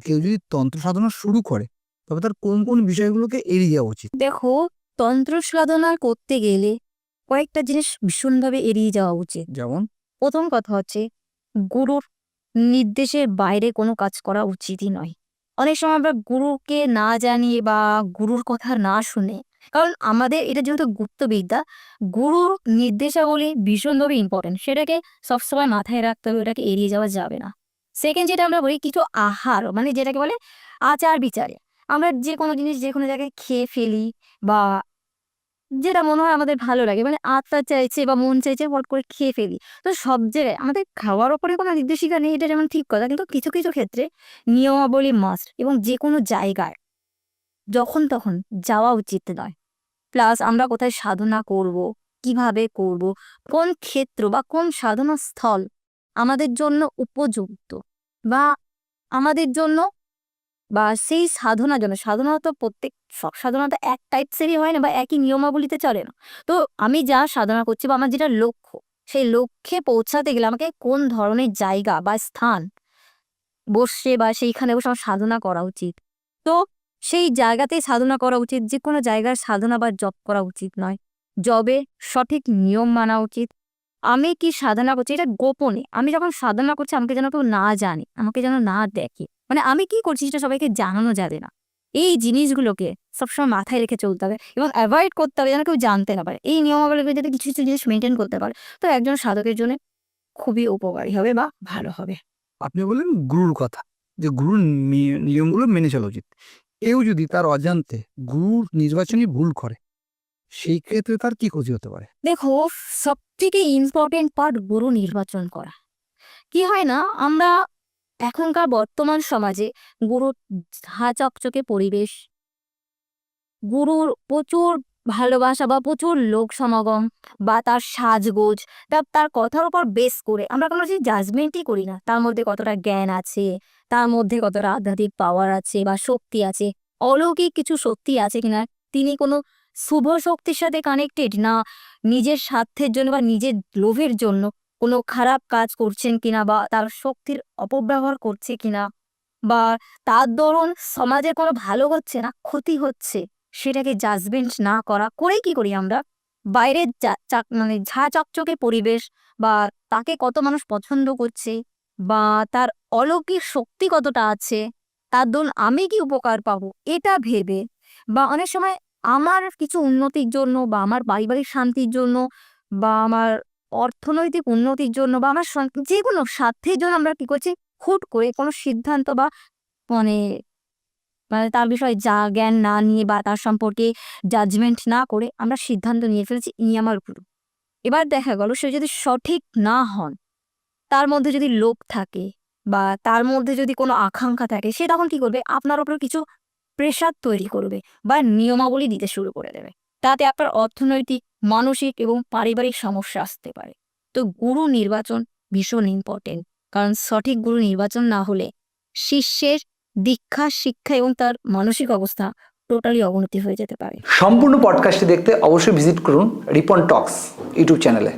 কেউ যদি তন্ত্র সাধনা শুরু করে তবে তার কোন কোন বিষয়গুলোকে এড়িয়ে যাওয়া উচিত? দেখো, তন্ত্র সাধনা করতে গেলে কয়েকটা জিনিস ভীষণভাবে এড়িয়ে যাওয়া উচিত। যেমন? প্রথম কথা হচ্ছে, গুরুর নির্দেশের বাইরে কোনো কাজ করা উচিতই নয়। অনেক সময় আমরা গুরুকে না জানিয়ে বা গুরুর কথা না শুনে, কারণ আমাদের এটা যেহেতু গুপ্তবিদ্যা, গুরুর নির্দেশাবলী ভীষণভাবে ইম্পর্টেন্ট, সেটাকে সবসময় মাথায় রাখতে হবে, ওটাকে এড়িয়ে যাওয়া যাবে না। সেকেন্ড যেটা আমরা বলি, কিছু আহার মানে যেটাকে বলে আচার বিচারে, আমরা যে কোনো জিনিস যে কোনো জায়গায় খেয়ে ফেলি বা যেটা মনে হয় আমাদের ভালো লাগে, মানে আত্মা চাইছে বা মন চাইছে হট করে খেয়ে ফেলি। তো সব জায়গায় আমাদের খাওয়ার উপরে কোনো নির্দেশিকা নেই, এটা যেমন ঠিক কথা, কিন্তু কিছু কিছু ক্ষেত্রে নিয়মাবলী মাস্ট, এবং যে কোনো জায়গায় যখন তখন যাওয়া উচিত নয়। প্লাস আমরা কোথায় সাধনা করব, কিভাবে করব, কোন ক্ষেত্র বা কোন সাধনা স্থল আমাদের জন্য উপযুক্ত, বা আমাদের জন্য বা সেই সাধনার জন্য, সাধনা তো প্রত্যেক সব সাধনা তো এক টাইপসেরই হয় না বা একই নিয়মাবলীতে চলে না। তো আমি যা সাধনা করছি বা আমার যেটা লক্ষ্য, সেই লক্ষ্যে পৌঁছাতে গেলে আমাকে কোন ধরনের জায়গা বা স্থান বসে বা সেইখানে বসে আমার সাধনা করা উচিত। তো সেই জায়গাতেই সাধনা করা উচিত, যে কোনো জায়গার সাধনা বা জপ করা উচিত নয়। জবে সঠিক নিয়ম মানা উচিত। আমি কি সাধনা করছি এটা গোপনে, আমি যখন সাধনা করছি আমাকে যেন কেউ না জানে, আমাকে যেন না দেখে, মানে আমি কি করছি সেটা সবাইকে জানানো যাবে না। এই জিনিসগুলোকে সবসময় মাথায় রেখে চলতে হবে এবং অ্যাভয়েড করতে হবে যেন কেউ জানতে না পারে। এই নিয়মাবলীগুলো যদি কিছু কিছু জিনিস মেনটেন করতে পারে, তো একজন সাধকের জন্য খুবই উপকারী হবে বা ভালো হবে। আপনি বললেন গুরুর কথা, যে গুরুর নিয়মগুলো মেনে চলা উচিত। কেউ যদি তার অজান্তে গুরুর নির্বাচনী ভুল করে, সেই ক্ষেত্রে তার কি ক্ষতি হতে পারে? দেখো, সব থেকে ইম্পর্টেন্ট পার্ট গুরু নির্বাচন করা। কি হয় না, আমরা এখনকার বর্তমান সমাজে গুরুর ঝাঁ চকচকে পরিবেশ, গুরুর প্রচুর ভালোবাসা বা প্রচুর লোক সমাগম বা তার সাজগোজ, তার কথার উপর বেস করে আমরা কোনো যে জাজমেন্টই করি না, তার মধ্যে কতটা জ্ঞান আছে, তার মধ্যে কতটা আধ্যাত্মিক পাওয়ার আছে বা শক্তি আছে, অলৌকিক কিছু শক্তি আছে কিনা, তিনি কোনো শুভ শক্তির সাথে কানেক্টেড না, নিজের স্বার্থের জন্য বা নিজের লোভের জন্য কোনো খারাপ কাজ করছেন কিনা বা তার শক্তির অপব্যবহার করছে কিনা, বা তার দরুন সমাজের কোনো ভালো হচ্ছে না ক্ষতি হচ্ছে, সেটাকে জাজমেন্ট না করা করে কি করি আমরা, বাইরের মানে ঝা চকচকে পরিবেশ বা তাকে কত মানুষ পছন্দ করছে বা তার অলৌকিক শক্তি কতটা আছে, তার দরুন আমি কি উপকার পাবো এটা ভেবে, বা অনেক সময় আমার কিছু উন্নতির জন্য বা আমার পারিবারিক শান্তির জন্য বা আমার অর্থনৈতিক উন্নতির জন্য বা আমার যে কোনো স্বার্থের জন্য আমরা কি করছি, হুট করে কোনো সিদ্ধান্ত বা মানে মানে তার বিষয়ে যা জ্ঞান না নিয়ে বা তার সম্পর্কে জাজমেন্ট না করে আমরা সিদ্ধান্ত নিয়ে ফেলেছি ইনি আমার গুরু। এবার দেখা গেল সে যদি সঠিক না হন, তার মধ্যে যদি লোভ থাকে বা তার মধ্যে যদি কোনো আকাঙ্ক্ষা থাকে, সে তখন কি করবে, আপনার উপর কিছু প্রেশার তৈরি করবে বা নিয়মাবলী দিতে শুরু করে দেবে। তাতে আপনার অর্থনৈতিক, মানসিক এবং পারিবারিক সমস্যা আসতে পারে। তো গুরু নির্বাচন ভীষণ ইম্পর্টেন্ট, কারণ সঠিক গুরু নির্বাচন না হলে শিষ্যের দীক্ষা, শিক্ষা এবং তার মানসিক অবস্থা টোটালি অবনতি হয়ে যেতে পারে। সম্পূর্ণ পডকাস্টটি দেখতে অবশ্যই ভিজিট করুন রিপন টক্স ইউটিউব চ্যানেলে।